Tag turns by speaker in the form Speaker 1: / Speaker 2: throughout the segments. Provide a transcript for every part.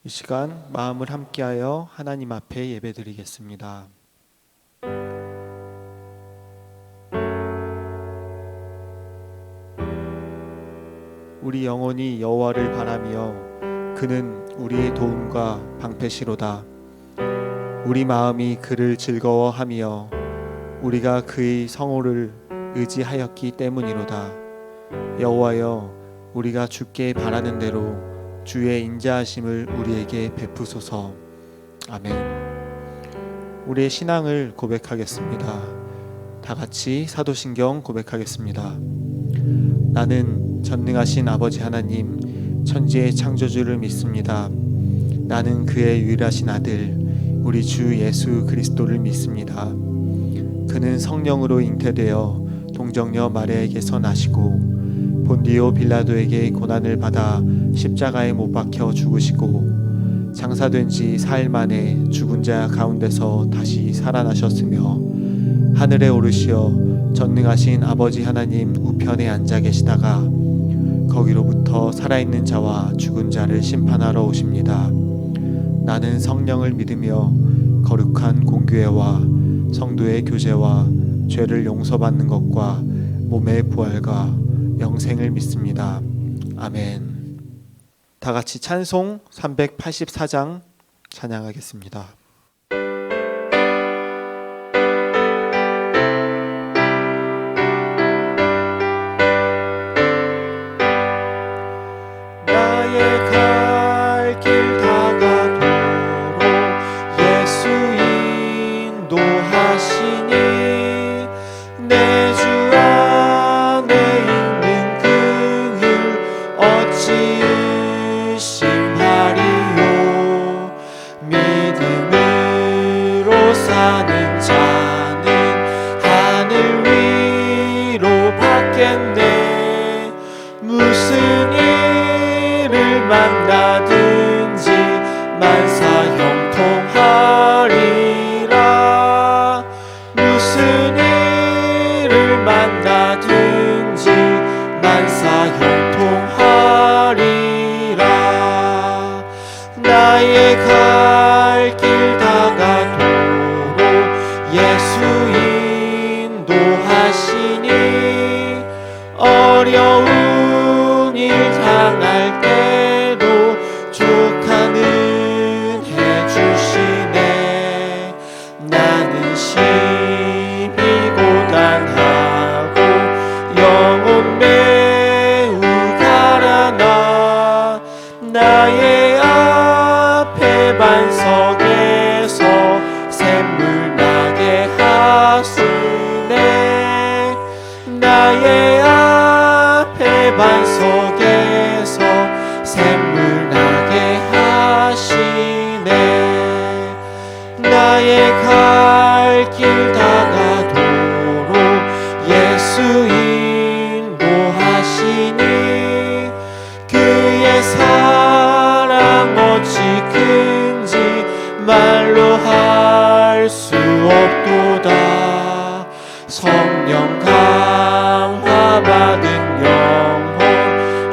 Speaker 1: 이 시간 마음을 함께하여 하나님 앞에 예배드리겠습니다. 우리 영혼이 여호와를 바라며 그는 우리의 도움과 방패시로다. 우리 마음이 그를 즐거워하며 우리가 그의 성호를 의지하였기 때문이로다. 여호와여, 우리가 주께 바라는 대로 주의 인자하심을 우리에게 베푸소서. 아멘. 우리의 신앙을 고백하겠습니다. 다 같이 사도신경 고백하겠습니다. 나는 전능하신 아버지 하나님, 천지의 창조주를 믿습니다. 나는 그의 유일하신 아들, 우리 주 예수 그리스도를 믿습니다. 그는 성령으로 잉태되어 동정녀 마리아에게서 나시고 본디오 빌라도에게 고난을 받아 십자가에 못 박혀 죽으시고 장사된 지 4일 만에 죽은 자 가운데서 다시 살아나셨으며 하늘에 오르시어 전능하신 아버지 하나님 우편에 앉아 계시다가 거기로부터 살아있는 자와 죽은 자를 심판하러 오십니다. 나는 성령을 믿으며 거룩한 공교회와 성도의 교제와 죄를 용서받는 것과 몸의 부활과 영생을 믿습니다. 아멘. 다 같이 찬송 384장 찬양하겠습니다. 나의 갈 길 다가도록 예수 인도하시니 내 주 안에 있는 그 일 어찌 의심하리요. 믿음으로 사는 자는 하늘 위로 받겠네. 무슨 일을 만나든지 만사 형통하리라. 무슨 일을 만나든지 만사 형통하리라. 나의 갈 길 다가도록 예수 인도하시니 어려운 일 당할 때도 족한 은혜 주시네. 나는 심히 고단하고 영혼 매우 가라나 나의 앞에 반석에서 샘물 나게 하시네. 나의 앞에 반석에서 샘물 나게 하시네. 나의 갈 길 다가도록 예수 인도하시니 그의 사랑 어찌 큰지 말로 할 수 없도다. 성령 강화 받은 영혼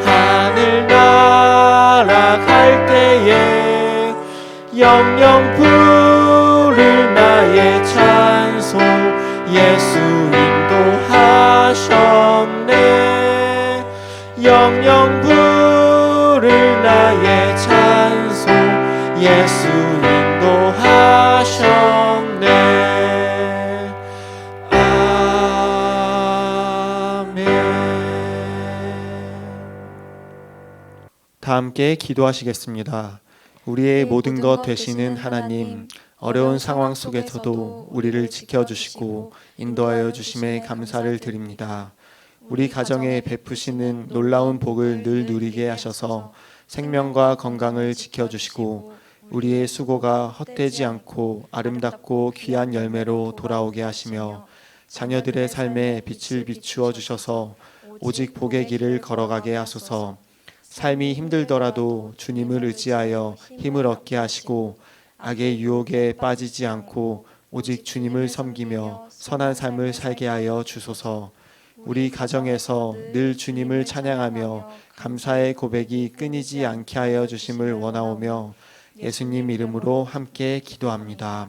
Speaker 1: 하늘 날아갈 때에 영영 부를 나의 찬송 예수 인도하셨네. 영영 부를 나의 찬송 예수 인도하셨네. 아멘. 다 함께 기도하시겠습니다. 우리의 모든 것 되시는 하나님, 어려운 상황 속에서도 우리를 지켜주시고 인도하여 주심에 감사를 드립니다. 우리 가정에 베푸시는 놀라운 복을 늘 누리게 하셔서 생명과 건강을 지켜주시고 우리의 수고가 헛되지 않고 아름답고 귀한 열매로 돌아오게 하시며 자녀들의 삶에 빛을 비추어 주셔서 오직 복의 길을 걸어가게 하소서. 삶이 힘들더라도 주님을 의지하여 힘을 얻게 하시고 악의 유혹에 빠지지 않고 오직 주님을 섬기며 선한 삶을 살게 하여 주소서. 우리 가정에서 늘 주님을 찬양하며 감사의 고백이 끊이지 않게 하여 주심을 원하오며 예수님 이름으로 함께 기도합니다.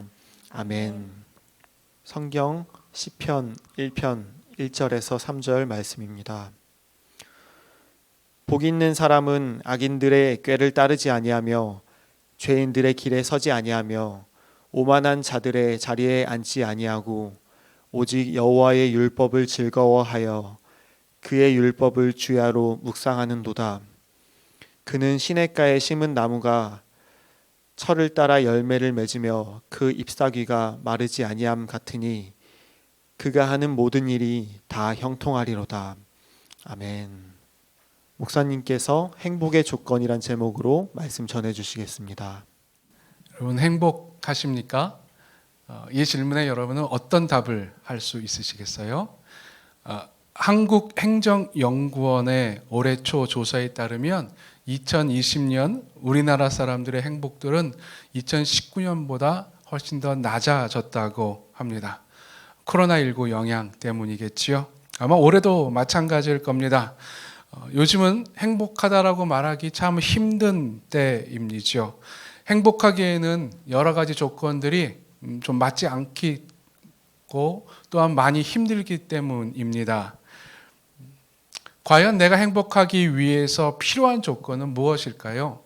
Speaker 1: 아멘. 성경 시편 1편 1절에서 3절 말씀입니다. 복 있는 사람은 악인들의 꾀를 따르지 아니하며 죄인들의 길에 서지 아니하며 오만한 자들의 자리에 앉지 아니하고 오직 여호와의 율법을 즐거워하여 그의 율법을 주야로 묵상하는도다. 그는 시냇가에 심은 나무가 철을 따라 열매를 맺으며 그 잎사귀가 마르지 아니함 같으니 그가 하는 모든 일이 다 형통하리로다. 아멘. 목사님께서 행복의 조건이란 제목으로 말씀 전해 주시겠습니다.
Speaker 2: 여러분 행복하십니까? 이 질문에 여러분은 어떤 답을 할 수 있으시겠어요? 한국행정연구원의 올해 초 조사에 따르면 2020년 우리나라 사람들의 행복들은 2019년보다 훨씬 더 낮아졌다고 합니다. 코로나19 영향 때문이겠지요. 아마 올해도 마찬가지일 겁니다. 요즘은 행복하다라고 말하기 참 힘든 때입니죠. 행복하기에는 여러 가지 조건들이 좀 맞지 않고 또한 많이 힘들기 때문입니다. 과연 내가 행복하기 위해서 필요한 조건은 무엇일까요?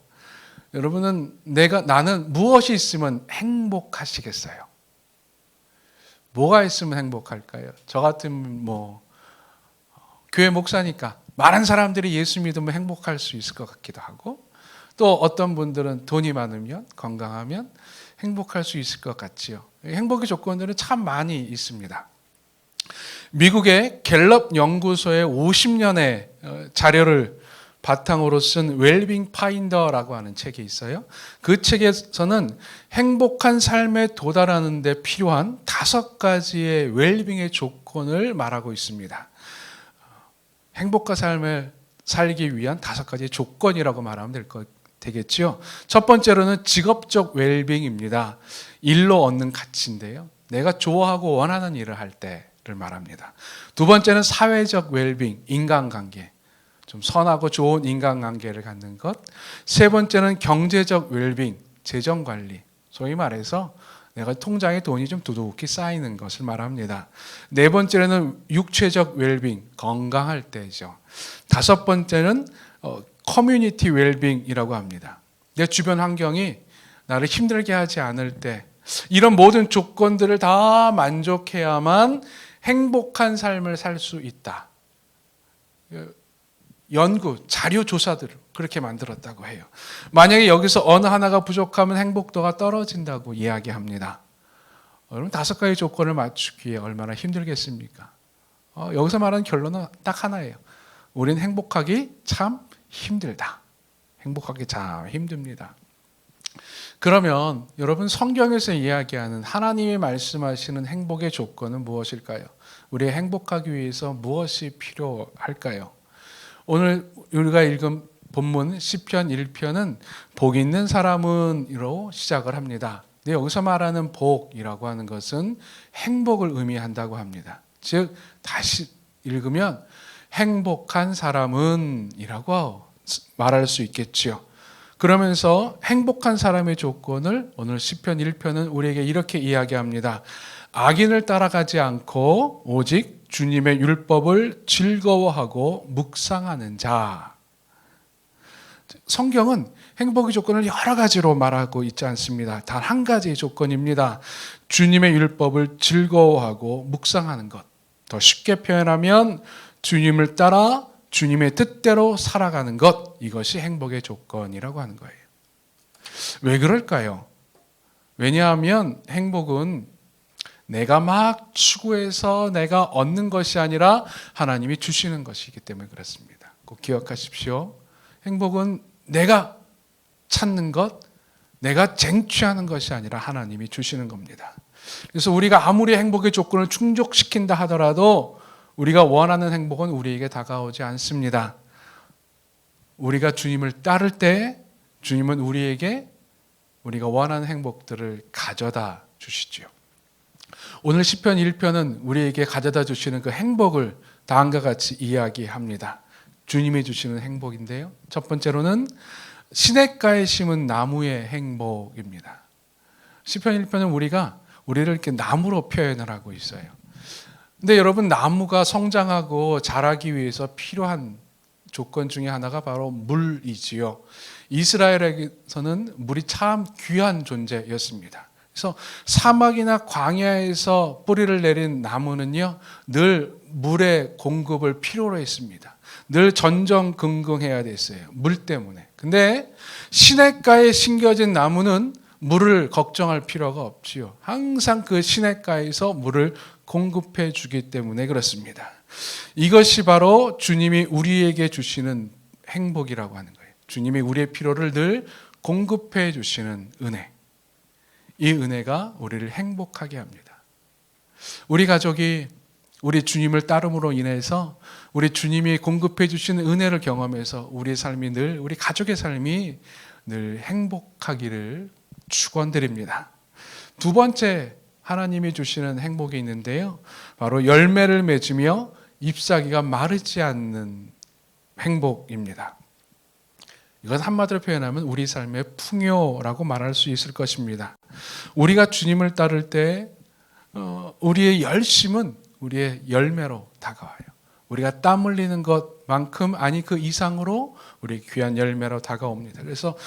Speaker 2: 여러분은 나는 무엇이 있으면 행복하시겠어요? 뭐가 있으면 행복할까요? 저 같은 교회 목사니까 많은 사람들이 예수 믿으면 행복할 수 있을 것 같기도 하고, 또 어떤 분들은 돈이 많으면, 건강하면 행복할 수 있을 것 같지요. 행복의 조건들은 참 많이 있습니다. 미국의 갤럽 연구소의 50년의 자료를 바탕으로 쓴 웰빙 파인더라고 하는 책이 있어요. 그 책에서는 행복한 삶에 도달하는 데 필요한 5가지의 웰빙의 조건을 말하고 있습니다. 행복한 삶을 살기 위한 5가지의 조건이라고 말하면 되겠죠. 첫 번째로는 직업적 웰빙입니다. 일로 얻는 가치인데요. 내가 좋아하고 원하는 일을 할 때를 말합니다. 두 번째는 사회적 웰빙, 인간관계. 좀 선하고 좋은 인간관계를 갖는 것. 세 번째는 경제적 웰빙, 재정관리. 소위 말해서 내가 통장에 돈이 좀 두둑히 쌓이는 것을 말합니다. 네 번째는 육체적 웰빙, 건강할 때죠. 다섯 번째는 커뮤니티 웰빙이라고 합니다. 내 주변 환경이 나를 힘들게 하지 않을 때, 이런 모든 조건들을 다 만족해야만 행복한 삶을 살 수 있다. 연구, 자료 조사들을 그렇게 만들었다고 해요. 만약에 여기서 어느 하나가 부족하면 행복도가 떨어진다고 이야기합니다. 여러분 5가지 조건을 맞추기에 얼마나 힘들겠습니까? 여기서 말하는 결론은 딱 하나예요. 우린 행복하기 참 힘들다. 행복하기 참 힘듭니다. 그러면 여러분 성경에서 이야기하는 하나님이 말씀하시는 행복의 조건은 무엇일까요? 우리가 행복하기 위해서 무엇이 필요할까요? 오늘 우리가 읽은 본문 시편 1편은 복 있는 사람은으로 시작을 합니다. 근데 여기서 말하는 복이라고 하는 것은 행복을 의미한다고 합니다. 즉 다시 읽으면 행복한 사람은 이라고 말할 수 있겠지요. 그러면서 행복한 사람의 조건을 오늘 시편 1편은 우리에게 이렇게 이야기합니다. 악인을 따라가지 않고 오직 주님의 율법을 즐거워하고 묵상하는 자. 성경은 행복의 조건을 여러 가지로 말하고 있지 않습니다. 단 한 가지의 조건입니다. 주님의 율법을 즐거워하고 묵상하는 것. 더 쉽게 표현하면 주님을 따라 주님의 뜻대로 살아가는 것. 이것이 행복의 조건이라고 하는 거예요. 왜 그럴까요? 왜냐하면 행복은 내가 막 추구해서 내가 얻는 것이 아니라 하나님이 주시는 것이기 때문에 그렇습니다. 꼭 기억하십시오. 행복은 내가 찾는 것, 내가 쟁취하는 것이 아니라 하나님이 주시는 겁니다. 그래서 우리가 아무리 행복의 조건을 충족시킨다 하더라도 우리가 원하는 행복은 우리에게 다가오지 않습니다. 우리가 주님을 따를 때 주님은 우리에게 우리가 원하는 행복들을 가져다 주시죠. 오늘 시편 1편은 우리에게 가져다 주시는 그 행복을 다음과 같이 이야기합니다. 주님이 주시는 행복인데요. 첫 번째로는 시냇가에 심은 나무의 행복입니다. 시편 1편은 우리를 이렇게 나무로 표현을 하고 있어요. 근데 여러분, 나무가 성장하고 자라기 위해서 필요한 조건 중에 하나가 바로 물이지요. 이스라엘에게서는 물이 참 귀한 존재였습니다. 그래서 사막이나 광야에서 뿌리를 내린 나무는요, 늘 물의 공급을 필요로 했습니다. 늘 전전긍긍해야 됐어요. 물 때문에. 근데 시냇가에 심겨진 나무는 물을 걱정할 필요가 없지요. 항상 그 시냇가에서 물을 공급해 주기 때문에 그렇습니다. 이것이 바로 주님이 우리에게 주시는 행복이라고 하는 거예요. 주님이 우리의 필요를 늘 공급해 주시는 은혜. 이 은혜가 우리를 행복하게 합니다. 우리 가족이 우리 주님을 따름으로 인해서 우리 주님이 공급해 주시는 은혜를 경험해서 우리의 삶이 늘, 우리 가족의 삶이 늘 행복하기를 축원드립니다. 두 번째 하나님이 주시는 행복이 있는데요. 바로 열매를 맺으며 잎사귀가 마르지 않는 행복입니다. 이건 한마디로 표현하면 우리 삶의 풍요라고 말할 수 있을 것입니다. 우리가 주님을 따를 때 우리의 열심은 우리의 열매로 다가와요. 우리가 땀 흘리는 것만큼 아니 그 이상으로 우리 귀한 열매로 다가옵니다. 그래서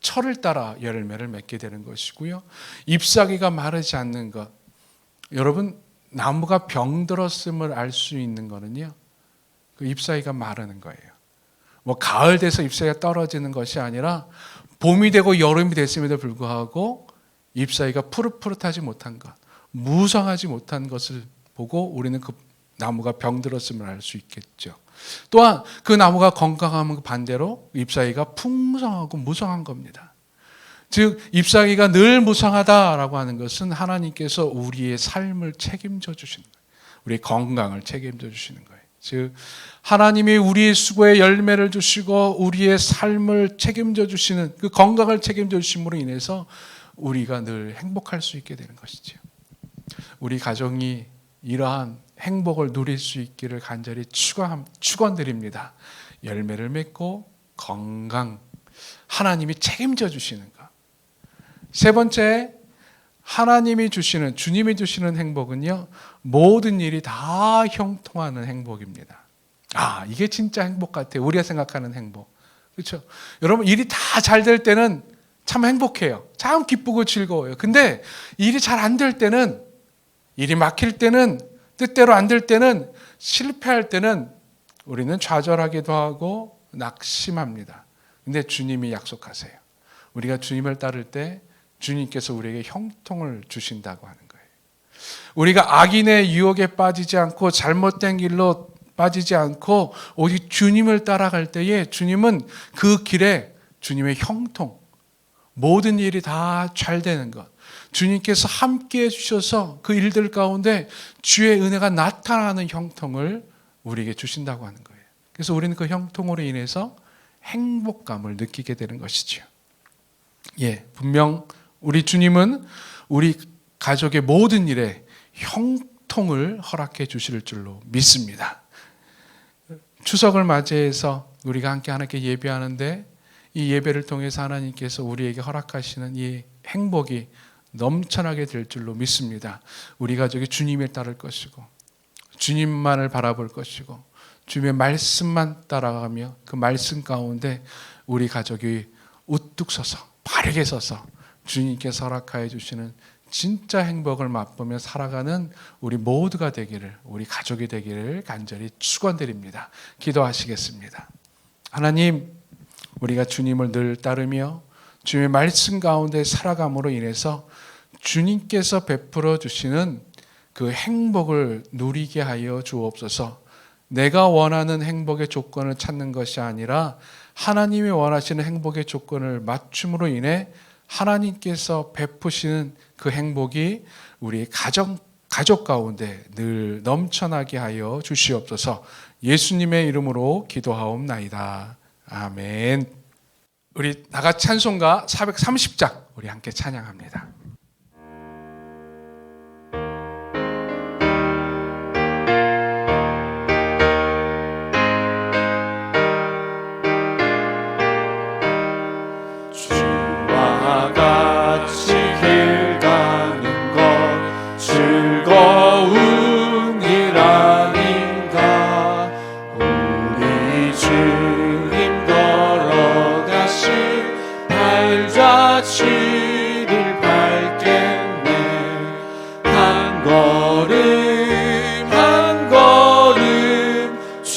Speaker 2: 철을 따라 열매를 맺게 되는 것이고요. 잎사귀가 마르지 않는 것. 여러분, 나무가 병들었음을 알 수 있는 거는요, 그 잎사귀가 마르는 거예요. 뭐 가을 돼서 잎사귀가 떨어지는 것이 아니라 봄이 되고 여름이 됐음에도 불구하고 잎사귀가 푸릇푸릇하지 못한 것, 무성하지 못한 것을 보고 우리는 그 나무가 병들었음을 알 수 있겠죠. 또한 그 나무가 건강하면 반대로 잎사귀가 풍성하고 무성한 겁니다. 즉 잎사귀가 늘 무성하다라고 하는 것은 하나님께서 우리의 삶을 책임져 주시는 거예요. 우리의 건강을 책임져 주시는 거예요. 즉 하나님이 우리의 수고에 열매를 주시고 우리의 삶을 책임져 주시는 그 건강을 책임져 주심으로 인해서 우리가 늘 행복할 수 있게 되는 것이죠. 우리 가정이 이러한 행복을 누릴 수 있기를 간절히 축원드립니다. 열매를 맺고 건강, 하나님이 책임져 주시는 것. 세 번째, 하나님이 주시는, 주님이 주시는 행복은요, 모든 일이 다 형통하는 행복입니다. 아, 이게 진짜 행복 같아요. 우리가 생각하는 행복. 그렇죠? 여러분, 일이 다 잘 될 때는 참 행복해요. 참 기쁘고 즐거워요. 근데 일이 잘 안 될 때는, 일이 막힐 때는, 뜻대로 안 될 때는, 실패할 때는 우리는 좌절하기도 하고 낙심합니다. 근데 주님이 약속하세요. 우리가 주님을 따를 때 주님께서 우리에게 형통을 주신다고 하는 거예요. 우리가 악인의 유혹에 빠지지 않고 잘못된 길로 빠지지 않고 오직 주님을 따라갈 때에 주님은 그 길에 주님의 형통, 모든 일이 다 잘 되는 것, 주님께서 함께해 주셔서 그 일들 가운데 주의 은혜가 나타나는 형통을 우리에게 주신다고 하는 거예요. 그래서 우리는 그 형통으로 인해서 행복감을 느끼게 되는 것이죠. 예, 분명 우리 주님은 우리 가족의 모든 일에 형통을 허락해 주실 줄로 믿습니다. 추석을 맞이해서 우리가 함께 하나님께 예배하는데 이 예배를 통해서 하나님께서 우리에게 허락하시는 이 행복이 넘쳐나게 될 줄로 믿습니다. 우리 가족이 주님을 따를 것이고 주님만을 바라볼 것이고 주님의 말씀만 따라가며 그 말씀 가운데 우리 가족이 우뚝 서서 바르게 서서 주님께서 허락하여 주시는 진짜 행복을 맛보며 살아가는 우리 모두가 되기를, 우리 가족이 되기를 간절히 축원드립니다. 기도하시겠습니다. 하나님, 우리가 주님을 늘 따르며 주님의 말씀 가운데 살아감으로 인해서 주님께서 베풀어 주시는 그 행복을 누리게 하여 주옵소서. 내가 원하는 행복의 조건을 찾는 것이 아니라 하나님이 원하시는 행복의 조건을 맞춤으로 인해 하나님께서 베푸시는 그 행복이 우리 가족 가운데 늘 넘쳐나게 하여 주시옵소서. 예수님의 이름으로 기도하옵나이다. 아멘. 우리 다같이 찬송가 430장 우리 함께 찬양합니다.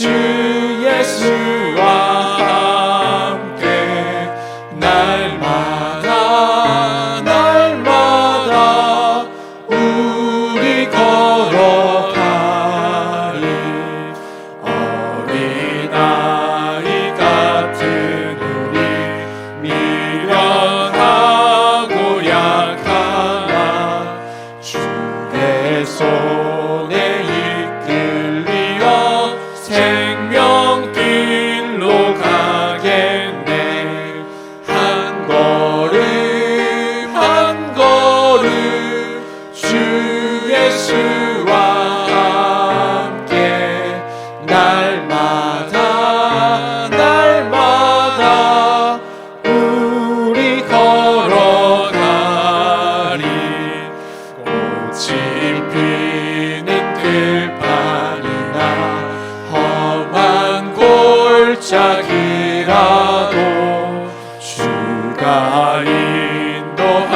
Speaker 1: 주 예수와 함께 날마다 날마다 우리 걸어가리. 어린아이 같은 우리 미련하고 약하나 주의 손에 이끌리어 생명길로 가겠네. 한 걸음 한 걸음 주 예수와 함께 날마다 날마다 우리 걸어가리. 꽃이 피는 들판이나 험한 골짜기라도 주가 인도하는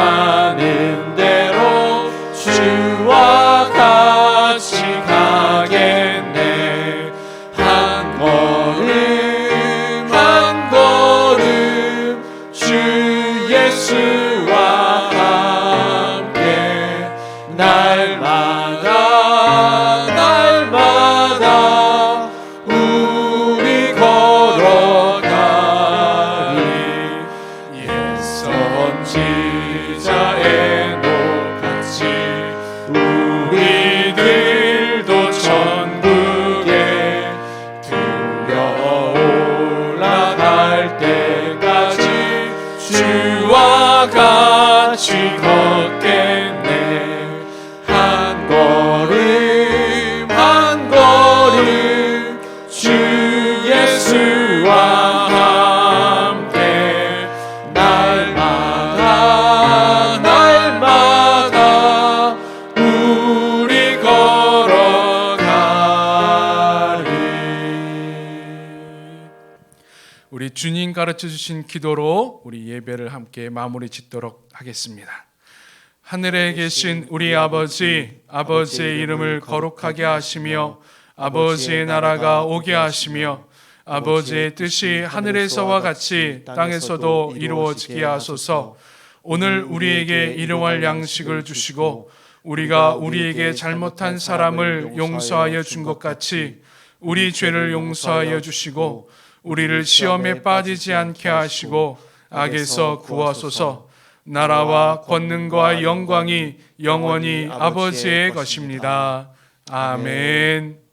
Speaker 1: 대로 주와 같이 가겠네. 한 걸음 한 걸음 주 예수와 함께 날마다 날마다 우리 걸어가리. 옛 선지자 에녹같이 우리들도 천국에 들려 올라갈 때까지 주와 같이 걷겠네. 한 걸음 한 걸음 주 예수와 함께 날마다 날마다 우리 걸어가리.
Speaker 2: 우리 주님 가르쳐 주신 기도로 우리 예배를 함께 마무리 짓도록 하겠습니다. 하늘에 계신 우리 아버지, 아버지의 이름을 거룩하게 하시며 아버지의 나라가 오게 하시며 아버지의 뜻이 하늘에서와 같이 땅에서도 이루어지게 하소서. 오늘 우리에게 일용할 양식을 주시고 우리가 우리에게 잘못한 사람을 용서하여 준 것 같이 우리 죄를 용서하여 주시고 우리를 시험에 빠지지 않게 하시고 악에서 구하소서. 나라와 권능과 영광이 영원히 아버지의 것입니다. 아멘.